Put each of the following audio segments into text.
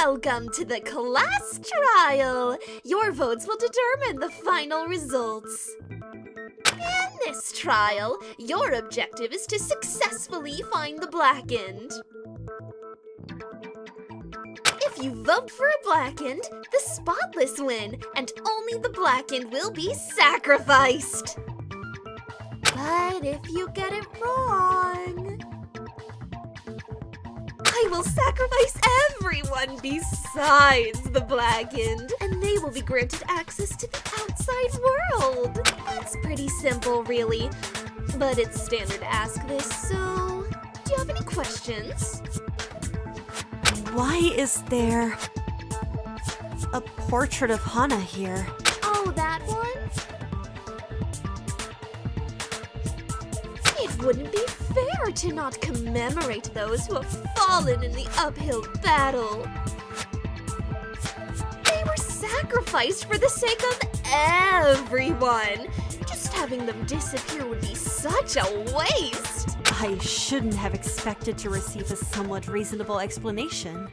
Welcome to the class trial! Your votes will determine the final results. In this trial, your objective is to successfully find the blackened. If you vote for a blackened, the spotless win, and only the blackened will be sacrificed. But if you get it wrong, I will sacrifice everyone besides the blackened, and they will be granted access to the outside world. That's pretty simple, really, but it's standard to ask this, so do you have any questions? Why is there a portrait of Hana here? Oh, that one? It wouldn't be fair to not commemorate those who have fallen in the uphill battle. They were sacrificed for the sake of everyone. Just having them disappear would be such a waste. I shouldn't have expected to receive a somewhat reasonable explanation.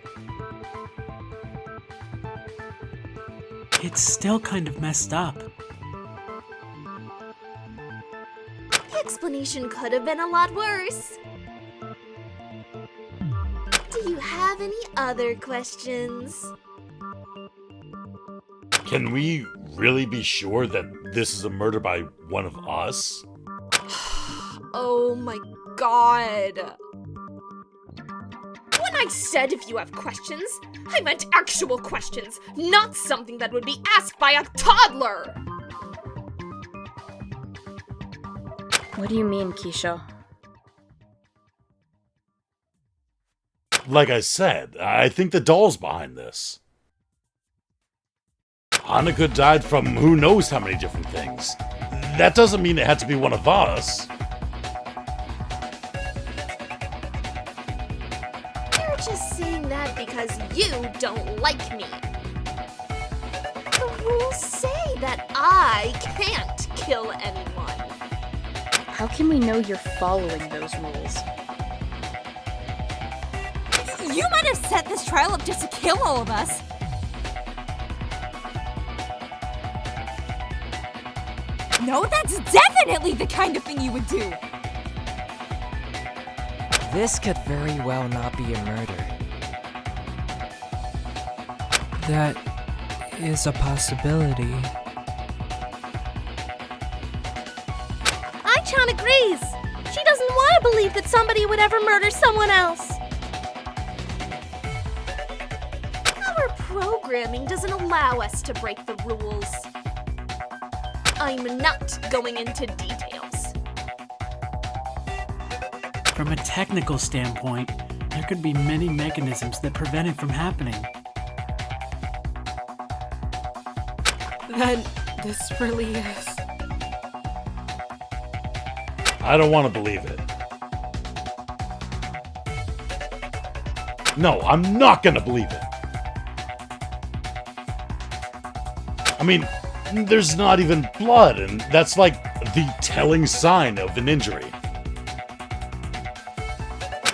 It's still kind of messed up. The explanation could have been a lot worse. Do you have any other questions? Can we really be sure that this is a murder by one of us? Oh my god. When I said if you have questions, I meant actual questions, not something that would be asked by a toddler! What do you mean, Keisha? Like I said, I think the doll's behind this. Hanukkah died from who knows how many different things. That doesn't mean it had to be one of us. You're just saying that because you don't like me. The rules say that I can't kill anyone. How can we know you're following those rules? You might have set this trial up just to kill all of us. No, that's definitely the kind of thing you would do. This could very well not be a murder. That is a possibility. Ai-chan agrees. She doesn't want to believe that somebody would ever murder someone else. Our programming doesn't allow us to break the rules. I'm not going into details. From a technical standpoint, there could be many mechanisms that prevent it from happening. Then this really is. I don't want to believe it. No, I'm not gonna believe it. I mean, there's not even blood, and that's like the telling sign of an injury.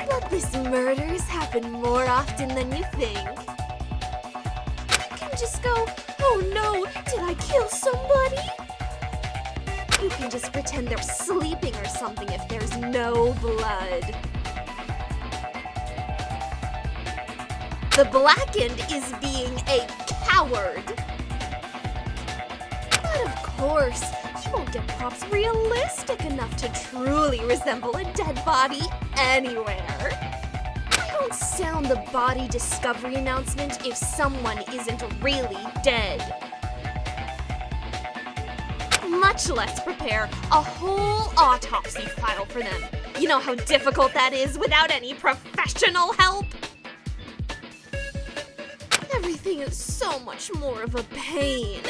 Bloodless murders happen more often than you think. You can just go, oh no, did I kill somebody? You can just pretend they're sleeping or something if there's no blood. The blackened is being a coward. But of course, you won't get props realistic enough to truly resemble a dead body anywhere. I don't sound the body discovery announcement if someone isn't really dead. Much less prepare a whole autopsy file for them. You know how difficult that is without any professional help? Everything is so much more of a pain.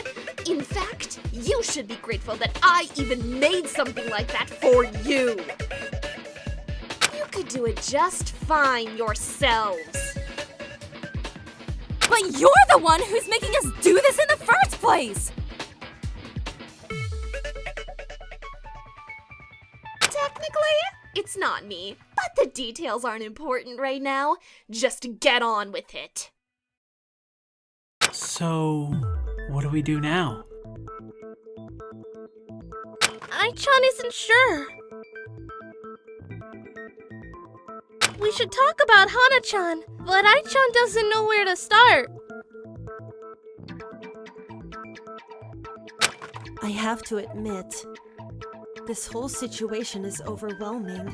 In fact, you should be grateful that I even made something like that for you. You could do it just fine yourselves. But you're the one who's making us do this in the first place! Technically, it's not me, but the details aren't important right now. Just get on with it. So, what do we do now? Ai-chan isn't sure. We should talk about Hana-chan, but Ai-chan doesn't know where to start. I have to admit, this whole situation is overwhelming.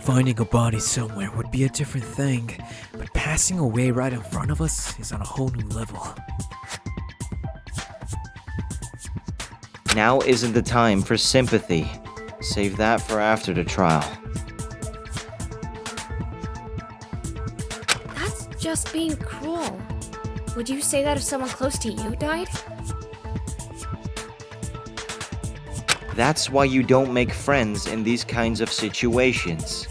Finding a body somewhere would be a different thing, but passing away right in front of us is on a whole new level. Now isn't the time for sympathy. Save that for after the trial. That's just being cruel. Would you say that if someone close to you died? That's why you don't make friends in these kinds of situations.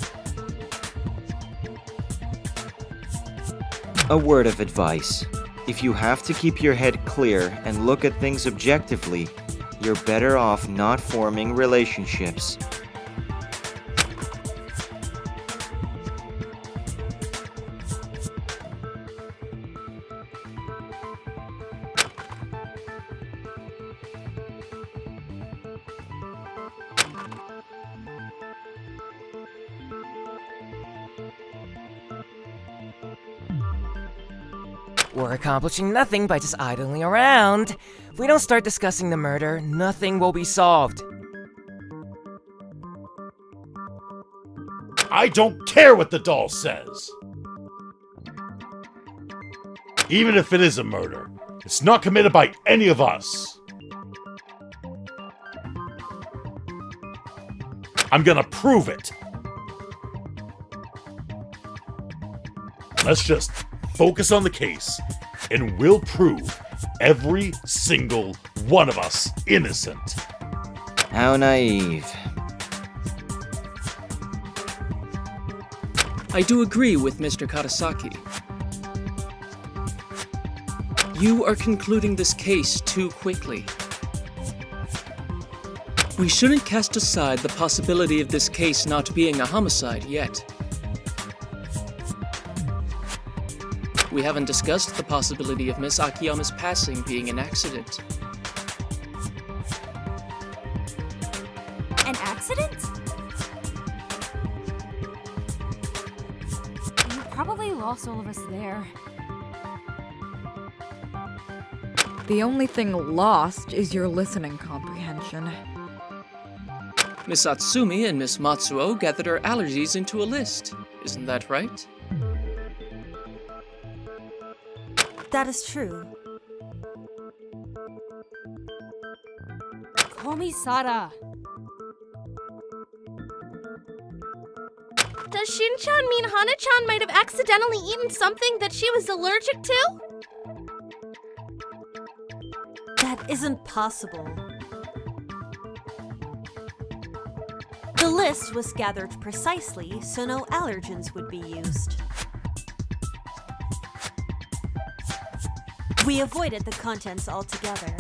A word of advice. If you have to keep your head clear and look at things objectively, you're better off not forming relationships. We're accomplishing nothing by just idling around. If we don't start discussing the murder, nothing will be solved. I don't care what the doll says! Even if it is a murder, it's not committed by any of us. I'm gonna prove it. Let's just focus on the case, and we'll prove every single one of us innocent. How naive. I do agree with Mr. Karasaki. You are concluding this case too quickly. We shouldn't cast aside the possibility of this case not being a homicide yet. We haven't discussed the possibility of Miss Akiyama's passing being an accident. An accident? You probably lost all of us there. The only thing lost is your listening comprehension. Miss Atsumi and Miss Matsuo gathered our allergies into a list. Isn't that right? That is true. Call me Sara. Does Shin-chan mean Hana-chan might have accidentally eaten something that she was allergic to? That isn't possible. The list was gathered precisely so no allergens would be used. We avoided the contents altogether.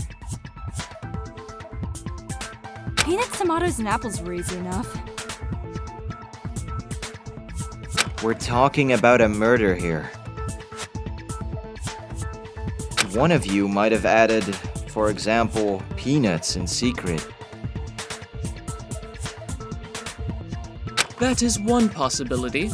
Peanuts, tomatoes, and apples were easy enough. We're talking about a murder here. One of you might have added, for example, peanuts in secret. That is one possibility.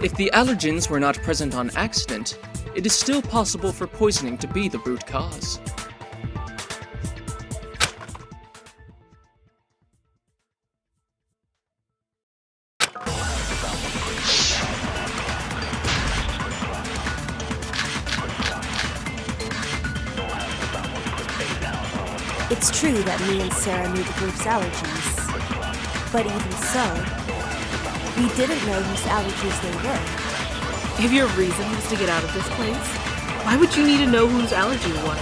If the allergens were not present on accident, it is still possible for poisoning to be the root cause. It's true that me and Sarah knew the group's allergies. But even so, we didn't know whose allergies they were. If your reason was to get out of this place, why would you need to know whose allergy it was?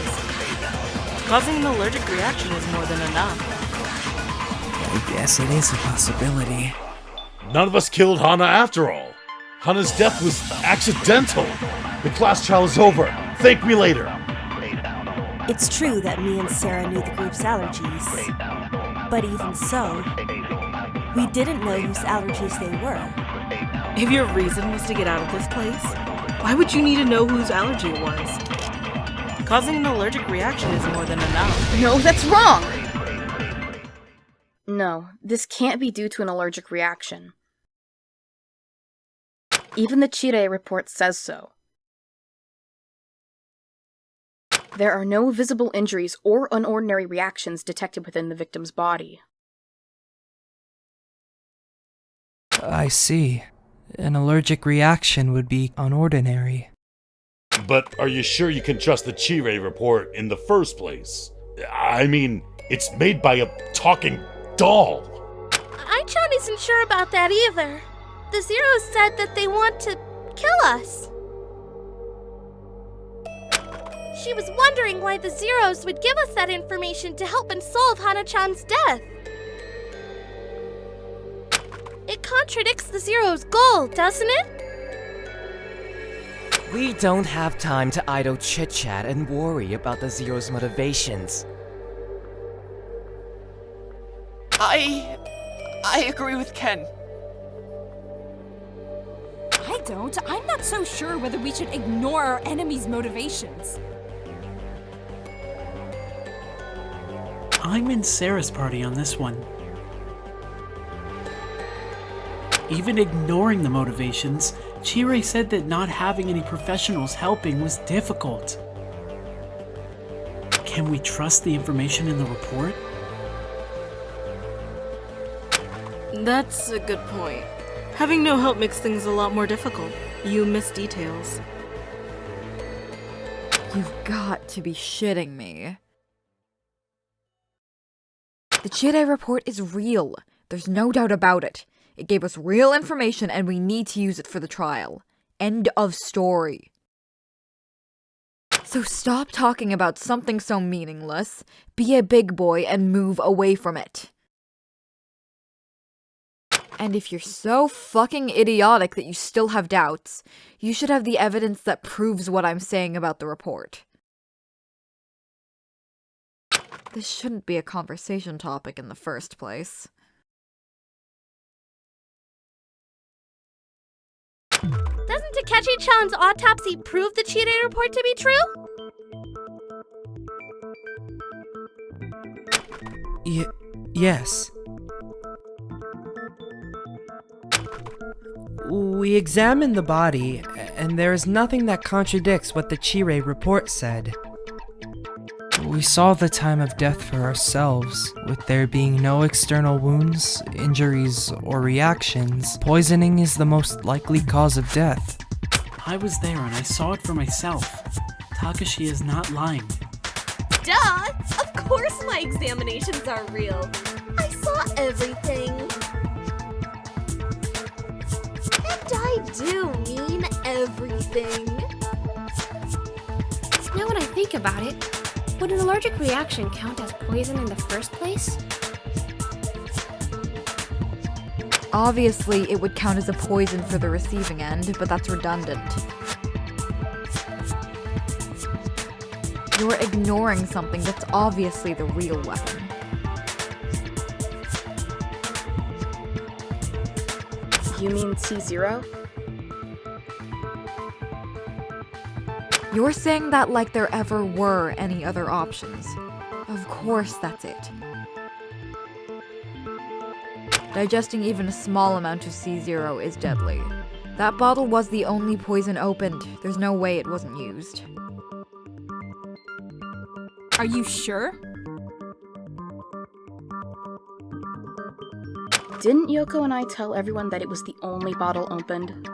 Causing an allergic reaction is more than enough. I guess it is a possibility. None of us killed Hana after all. Hana's death was accidental. The class trial is over. Thank me later. It's true that me and Sarah knew the group's allergies. But even so, we didn't know whose allergies they were. If your reason was to get out of this place, why would you need to know whose allergy it was? Causing an allergic reaction is more than enough. No, that's wrong! No, this can't be due to an allergic reaction. Even the Chire report says so. There are no visible injuries or unordinary reactions detected within the victim's body. I see. An allergic reaction would be unordinary. But are you sure you can trust the Chire report in the first place? I mean, it's made by a talking doll. Ai-chan isn't sure about that either. The Zeros said that they want to kill us. She was wondering why the Zeros would give us that information to help and solve Hana-chan's death. It contradicts the Zero's goal, doesn't it? We don't have time to idle chit-chat and worry about the Zero's motivations. I agree with Ken. I don't. I'm not so sure whether we should ignore our enemy's motivations. I'm in Sarah's party on this one. Even ignoring the motivations, Chire said that not having any professionals helping was difficult. Can we trust the information in the report? That's a good point. Having no help makes things a lot more difficult. You miss details. You've got to be shitting me. The Chire report is real. There's no doubt about it. It gave us real information and we need to use it for the trial. End of story. So stop talking about something so meaningless, be a big boy and move away from it. And if you're so fucking idiotic that you still have doubts, you should have the evidence that proves what I'm saying about the report. This shouldn't be a conversation topic in the first place. Doesn't Takechi-chan's autopsy prove the Chire report to be true? Yes. We examined the body, and there is nothing that contradicts what the Chire report said. We saw the time of death for ourselves, with there being no external wounds, injuries, or reactions. Poisoning is the most likely cause of death. I was there and I saw it for myself. Takashi is not lying. Duh! Of course my examinations are real. I saw everything. And I do mean everything. Now when I think about it, would an allergic reaction count as poison in the first place? Obviously, it would count as a poison for the receiving end, but that's redundant. You're ignoring something that's obviously the real weapon. You mean C0? You're saying that like there ever were any other options. Of course that's it. Digesting even a small amount of C0 is deadly. That bottle was the only poison opened. There's no way it wasn't used. Are you sure? Didn't Yoko and I tell everyone that it was the only bottle opened?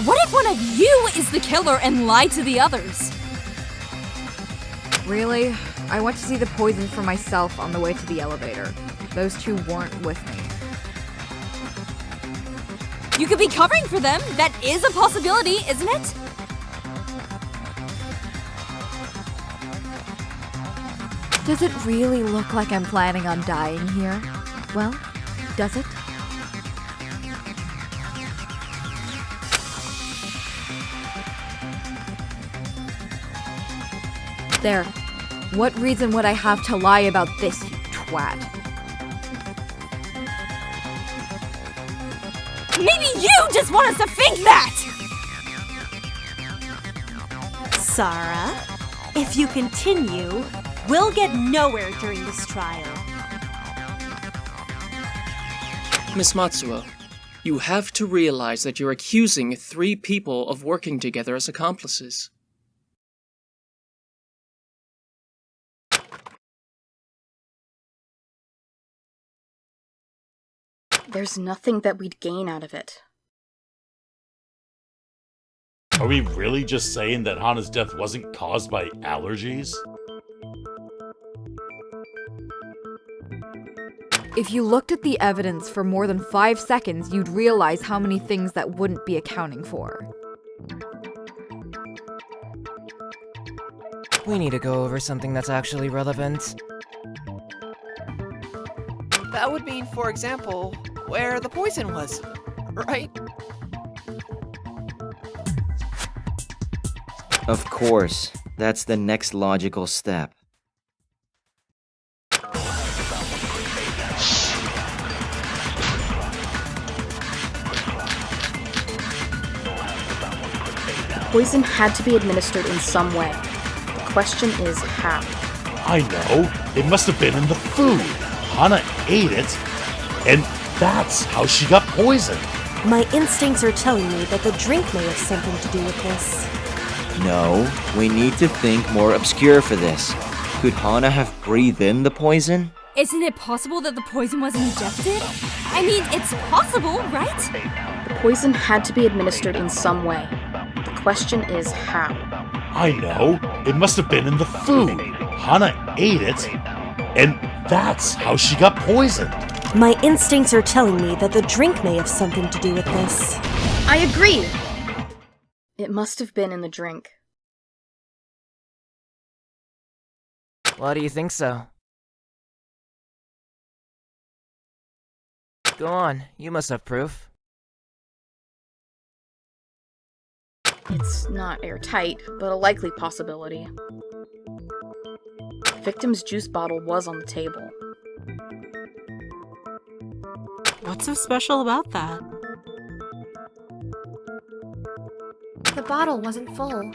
What if one of you is the killer and lied to the others? Really? I went to see the poison for myself on the way to the elevator. Those two weren't with me. You could be covering for them. That is a possibility, isn't it? Does it really look like I'm planning on dying here? Well, does it? There. What reason would I have to lie about this, you twat? Maybe you just want us to think that! Sarah, if you continue, we'll get nowhere during this trial. Miss Matsuo, you have to realize that you're accusing 3 people of working together as accomplices. There's nothing that we'd gain out of it. Are we really just saying that Hana's death wasn't caused by allergies? If you looked at the evidence for more than 5 seconds, you'd realize how many things that wouldn't be accounting for. We need to go over something that's actually relevant. That would mean, for example, where the poison was, right? Of course, that's the next logical step. Poison had to be administered in some way. The question is how. I know. It must have been in the food. Hana ate it, and that's how she got poisoned. My instincts are telling me that the drink may have something to do with this. No, we need to think more obscure for this. Could Hana have breathed in the poison? Isn't it possible that the poison was injected? I mean, it's possible, right? The poison had to be administered in some way. The question is how. I know. It must have been in the food. Hana ate it, and that's how she got poisoned. My instincts are telling me that the drink may have something to do with this. I agree! It must have been in the drink. Why do you think so? Go on, you must have proof. It's not airtight, but a likely possibility. The victim's juice bottle was on the table. What's so special about that? The bottle wasn't full.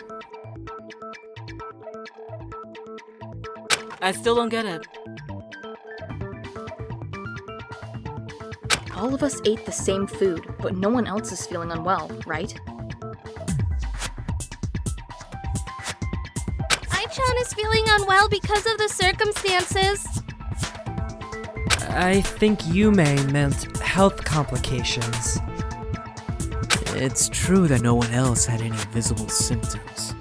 I still don't get it. All of us ate the same food, but no one else is feeling unwell, right? Ai-chan is feeling unwell because of the circumstances. I think Yume meant health complications. It's true that no one else had any visible symptoms.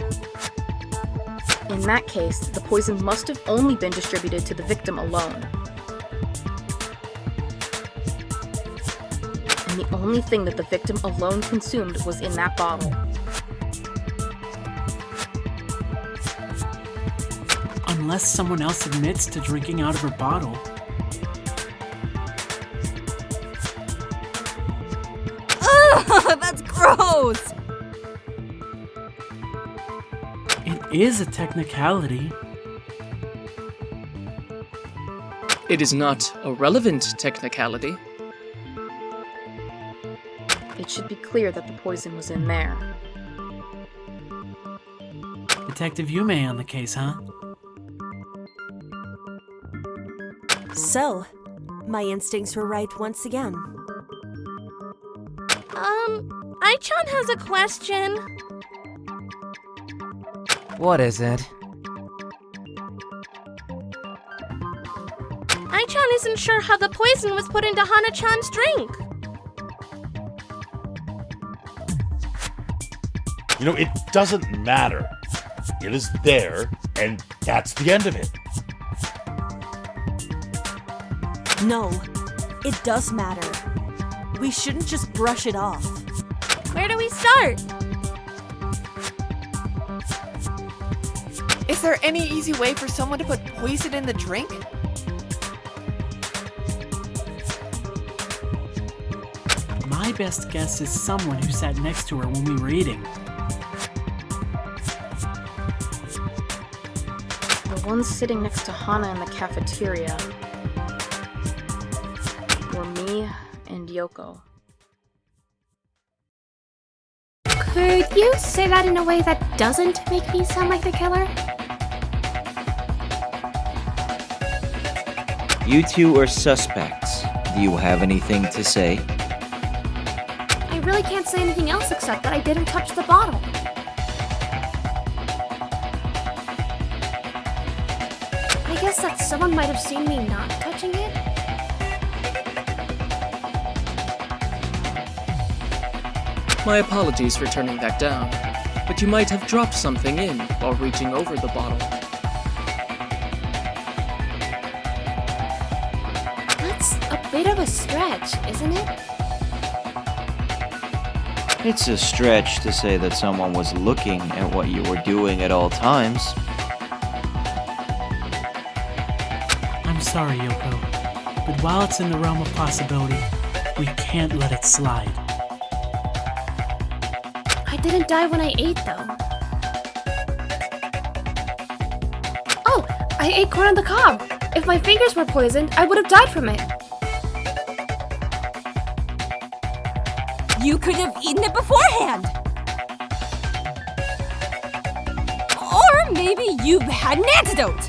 In that case, the poison must have only been distributed to the victim alone. And the only thing that the victim alone consumed was in that bottle. Unless someone else admits to drinking out of her bottle. Ugh, that's gross! It is a technicality. It is not a relevant technicality. It should be clear that the poison was in there. Detective Yume on the case, huh? So, my instincts were right once again. Ai-chan has a question. What is it? Ai-chan isn't sure how the poison was put into Hana-chan's drink. You know, it doesn't matter. It is there, and that's the end of it. No, it does matter. We shouldn't just brush it off. Where do we start? Is there any easy way for someone to put poison in the drink? My best guess is someone who sat next to her when we were eating. The ones sitting next to Hana in the cafeteria were me and Yoko. Could you say that in a way that doesn't make me sound like the killer? You two are suspects. Do you have anything to say? I really can't say anything else except that I didn't touch the bottle. I guess that someone might have seen me not touching it. My apologies for turning that down, but you might have dropped something in while reaching over the bottle. That's a bit of a stretch, isn't it? It's a stretch to say that someone was looking at what you were doing at all times. I'm sorry, Yoko, but while it's in the realm of possibility, we can't let it slide. I didn't die when I ate, though. Oh, I ate corn on the cob. If my fingers were poisoned, I would have died from it. You could have eaten it beforehand! Or maybe you had an antidote!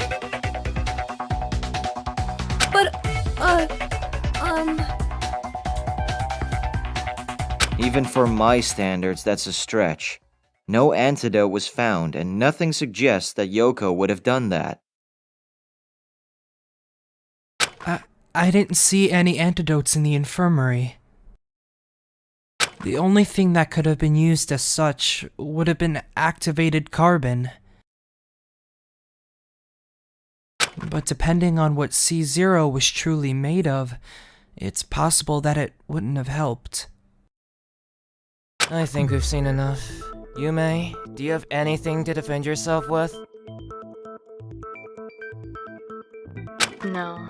But, Even for my standards, that's a stretch. No antidote was found, and nothing suggests that Yoko would have done that. I didn't see any antidotes in the infirmary. The only thing that could have been used as such would have been activated carbon. But depending on what C0 was truly made of, it's possible that it wouldn't have helped. I think we've seen enough. Yume, do you have anything to defend yourself with? No,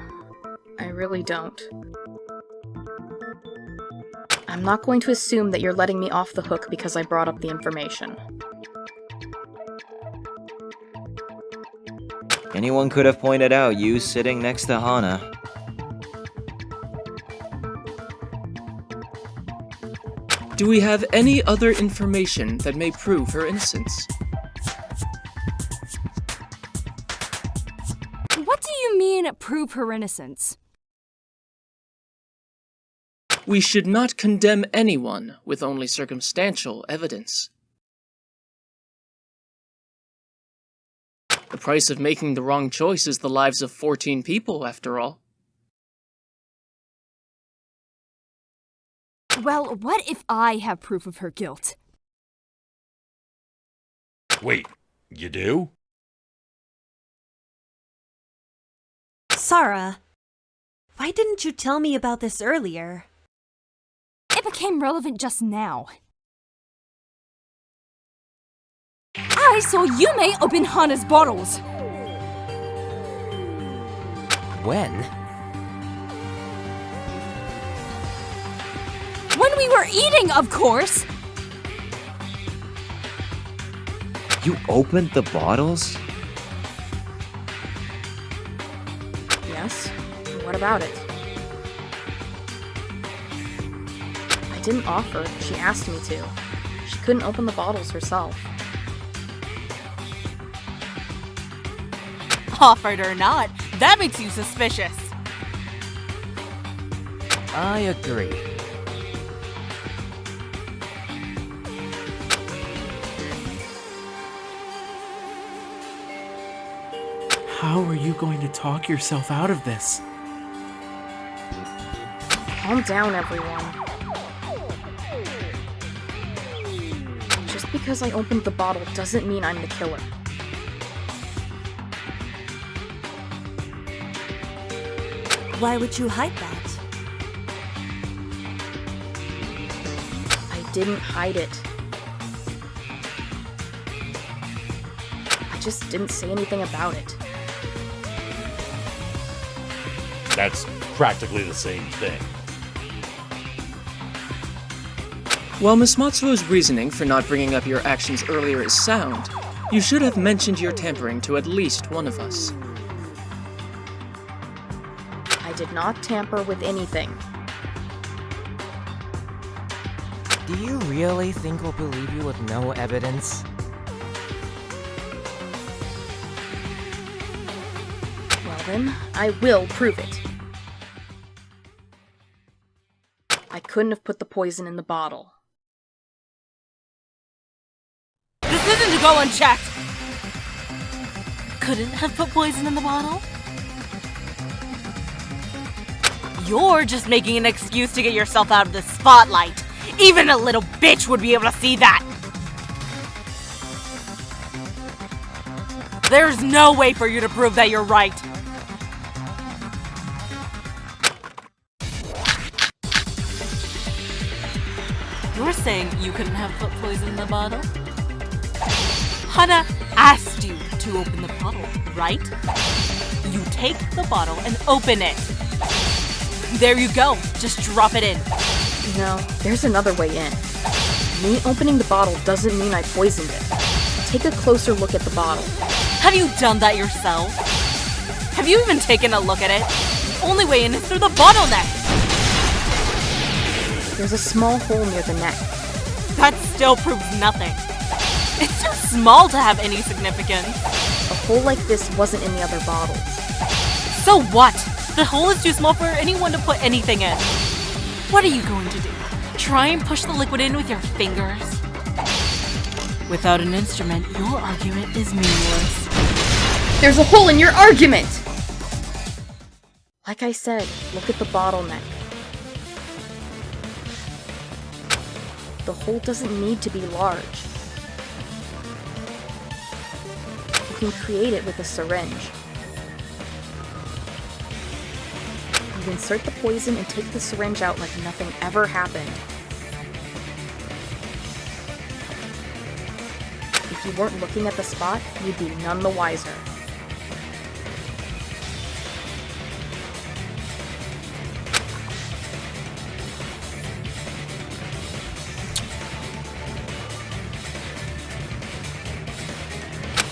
I really don't. I'm not going to assume that you're letting me off the hook because I brought up the information. Anyone could have pointed out you sitting next to Hana. Do we have any other information that may prove her innocence? What do you mean, prove her innocence? We should not condemn anyone with only circumstantial evidence. The price of making the wrong choice is the lives of 14 people, after all. Well, what if I have proof of her guilt? Wait, you do? Sarah, why didn't you tell me about this earlier? It became relevant just now. I saw Yume open Hana's bottles! When? When we were eating, of course! You opened the bottles? Yes? What about it? I didn't offer, she asked me to. She couldn't open the bottles herself. Offered or not, that makes you suspicious. I agree. How are you going to talk yourself out of this? Calm down, everyone. Just because I opened the bottle doesn't mean I'm the killer. Why would you hide that? I didn't hide it. I just didn't say anything about it. That's practically the same thing. While Miss Matsuo's reasoning for not bringing up your actions earlier is sound, you should have mentioned your tampering to at least one of us. I did not tamper with anything. Do you really think we'll believe you with no evidence? Well then, I will prove it. I couldn't have put the poison in the bottle. This isn't to go unchecked! Couldn't have put poison in the bottle? You're just making an excuse to get yourself out of the spotlight. Even a little bitch would be able to see that. There's no way for you to prove that you're right. You're saying you couldn't have put poison in the bottle? Hana asked you to open the bottle, right? You take the bottle and open it. There you go. Just drop it in. No, there's another way in. Me opening the bottle doesn't mean I poisoned it. Take a closer look at the bottle. Have you done that yourself? Have you even taken a look at it? The only way in is through the bottleneck. There's a small hole near the neck. That still proves nothing. It's too small to have any significance. A hole like this wasn't in the other bottles. So what? The hole is too small for anyone to put anything in. What are you going to do? Try and push the liquid in with your fingers? Without an instrument, your argument is meaningless. There's a hole in your argument! Like I said, look at the bottleneck. The hole doesn't need to be large. You can create it with a syringe. You insert the poison and take the syringe out like nothing ever happened. If you weren't looking at the spot, you'd be none the wiser.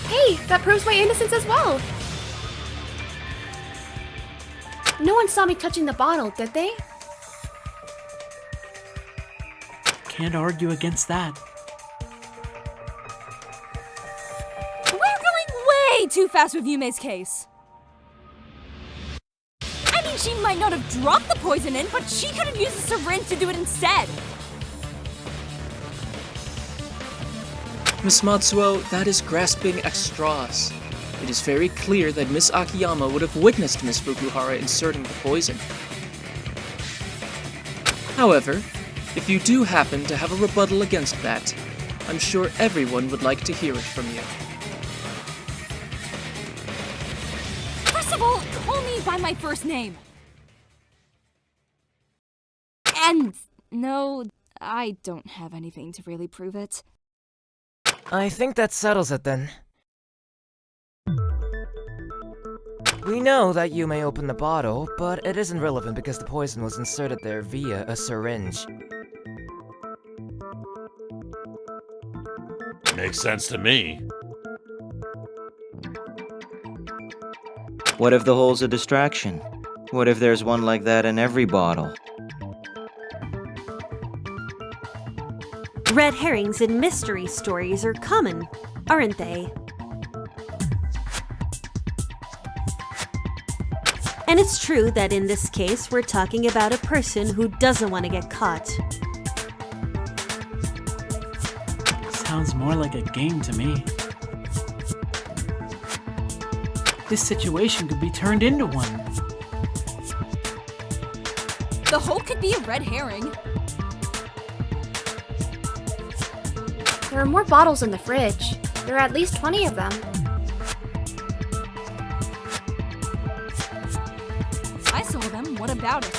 Hey, that proves my innocence as well. No one saw me touching the bottle, did they? Can't argue against that. We're going way too fast with Yume's case. I mean, she might not have dropped the poison in, but she could have used a syringe to do it instead. Miss Matsuo, that is grasping at straws. It is very clear that Miss Akiyama would have witnessed Miss Fukuhara inserting the poison. However, if you do happen to have a rebuttal against that, I'm sure everyone would like to hear it from you. First of all, call me by my first name. And no, I don't have anything to really prove it. I think that settles it then. We know that you may open the bottle, but it isn't relevant because the poison was inserted there via a syringe. Makes sense to me. What if the hole's a distraction? What if there's one like that in every bottle? Red herrings in mystery stories are common, aren't they? And it's true that in this case, we're talking about a person who doesn't want to get caught. Sounds more like a game to me. This situation could be turned into one. The hole could be a red herring. There are more bottles in the fridge. There are at least 20 of them. I saw them. What about it?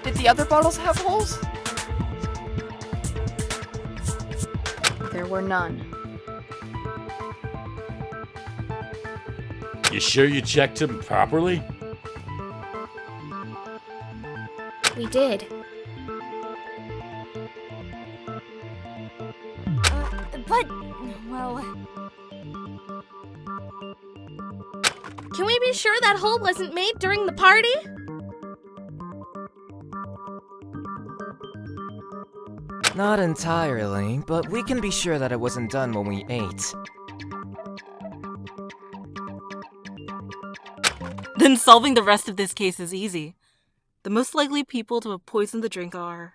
Did the other bottles have holes? There were none. You sure you checked him properly? We did. But, well... Can we be sure that hole wasn't made during the party? Not entirely, but we can be sure that it wasn't done when we ate. Then solving the rest of this case is easy. The most likely people to have poisoned the drink are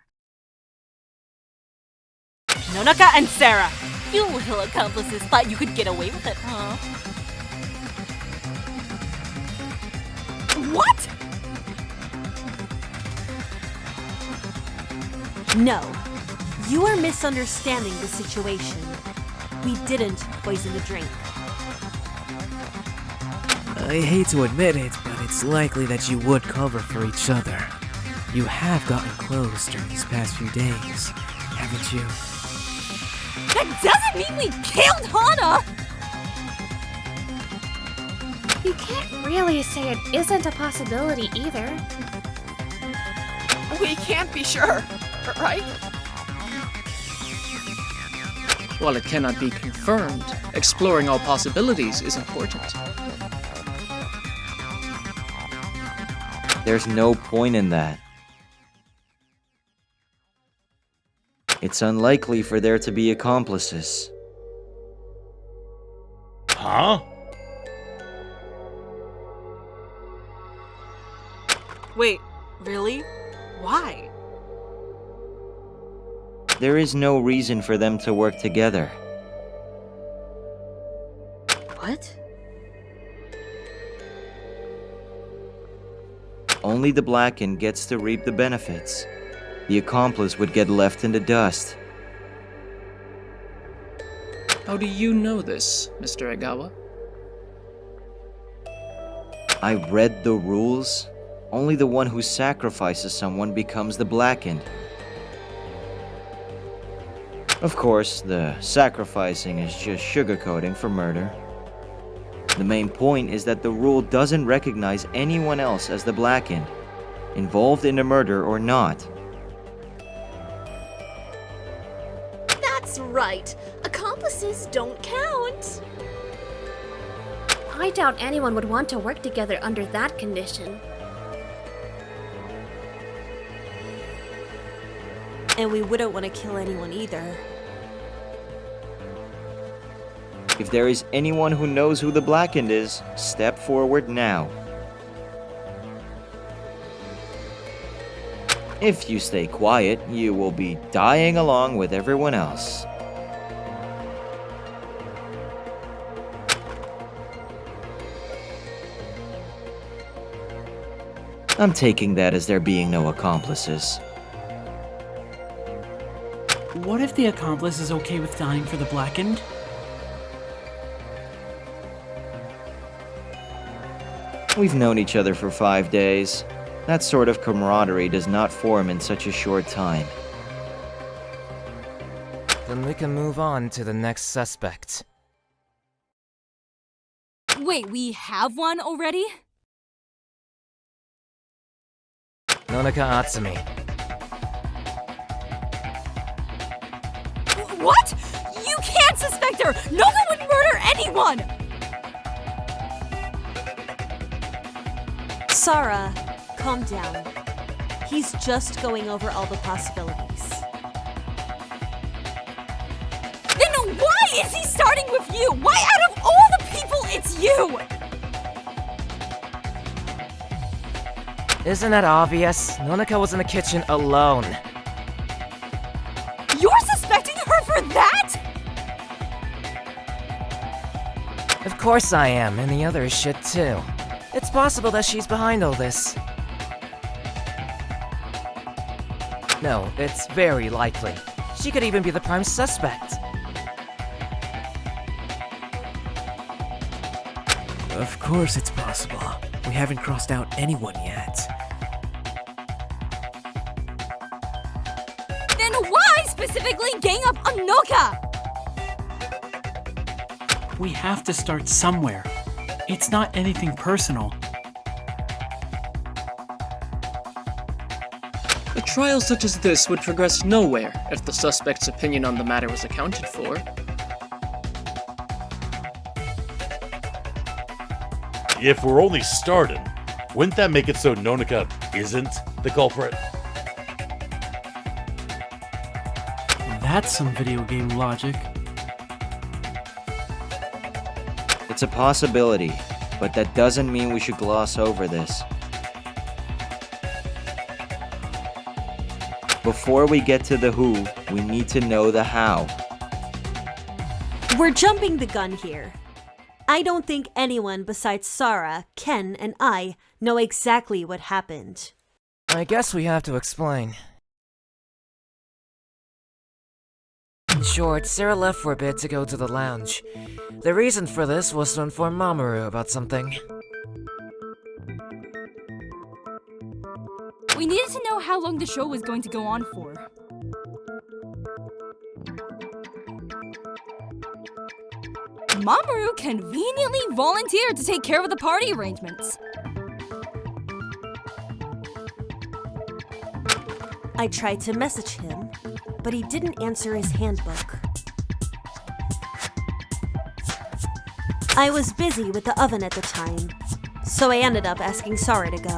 Nonaka and Sarah. You little accomplices thought you could get away with it, huh? What? No. You are misunderstanding the situation. We didn't poison the drink. I hate to admit it, but it's likely that you would cover for each other. You have gotten close during these past few days, haven't you? That doesn't mean we killed Hana! You can't really say it isn't a possibility either. We can't be sure, right? While it cannot be confirmed, exploring all possibilities is important. There's no point in that. It's unlikely for there to be accomplices. Huh? Wait, really? Why? There is no reason for them to work together. What? Only the Blackened gets to reap the benefits. The accomplice would get left in the dust. How do you know this, Mr. Egawa? I read the rules. Only the one who sacrifices someone becomes the Blackened. Of course, the sacrificing is just sugarcoating for murder. The main point is that the rule doesn't recognize anyone else as the Blackened, involved in the murder or not. That's right. Accomplices don't count. I doubt anyone would want to work together under that condition. And we wouldn't want to kill anyone either. If there is anyone who knows who the Blackened is, step forward now. If you stay quiet, you will be dying along with everyone else. I'm taking that as there being no accomplices. What if the accomplice is okay with dying for the Blackened? We've known each other for 5 days. That sort of camaraderie does not form in such a short time. Then we can move on to the next suspect. Wait, we have one already? Nonaka Atsumi. What? You can't suspect her! No one would murder anyone! Sarah, calm down. He's just going over all the possibilities. Then why is he starting with you? Why out of all the people, it's you? Isn't that obvious? Nonaka was in the kitchen alone. You're suspecting her for that? Of course I am, and the others should too. It's possible that she's behind all this. No, it's very likely. She could even be the prime suspect. Of course it's possible. We haven't crossed out anyone yet. Then why specifically gang up Anoka? We have to start somewhere. It's not anything personal. A trial such as this would progress nowhere if the suspect's opinion on the matter was accounted for. If we're only starting, wouldn't that make it so Nonaka isn't the culprit? That's some video game logic. It's a possibility, but that doesn't mean we should gloss over this. Before we get to the who, we need to know the how. We're jumping the gun here. I don't think anyone besides Sarah, Ken, and I know exactly what happened. I guess we have to explain. In short, Sarah left for a bit to go to the lounge. The reason for this was to inform Mamoru about something. We needed to know how long the show was going to go on for. Mamoru conveniently volunteered to take care of the party arrangements. I tried to message him, but he didn't answer his handbook. I was busy with the oven at the time, so I ended up asking Sarah to go.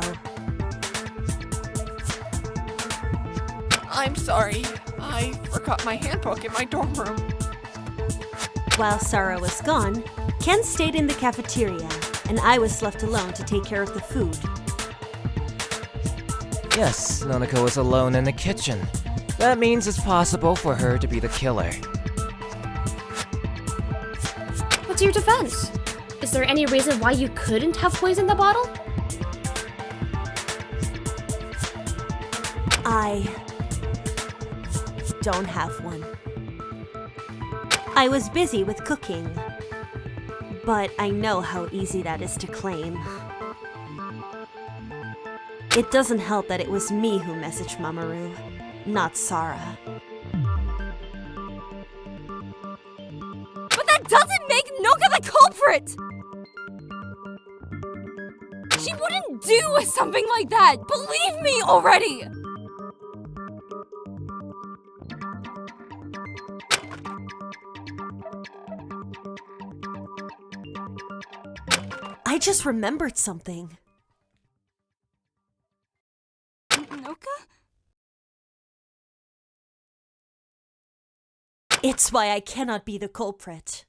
I'm sorry. I forgot my handbook in my dorm room. While Sarah was gone, Ken stayed in the cafeteria, and I was left alone to take care of the food. Yes, Nonoko was alone in the kitchen. That means it's possible for her to be the killer. What's your defense? Is there any reason why you couldn't have poisoned the bottle? I don't have one. I was busy with cooking, but I know how easy that is to claim. It doesn't help that it was me who messaged Mamoru, not Sarah. But that doesn't make Noka the culprit! She wouldn't do something like that! Believe me already! I just remembered something. Noka? It's why I cannot be the culprit.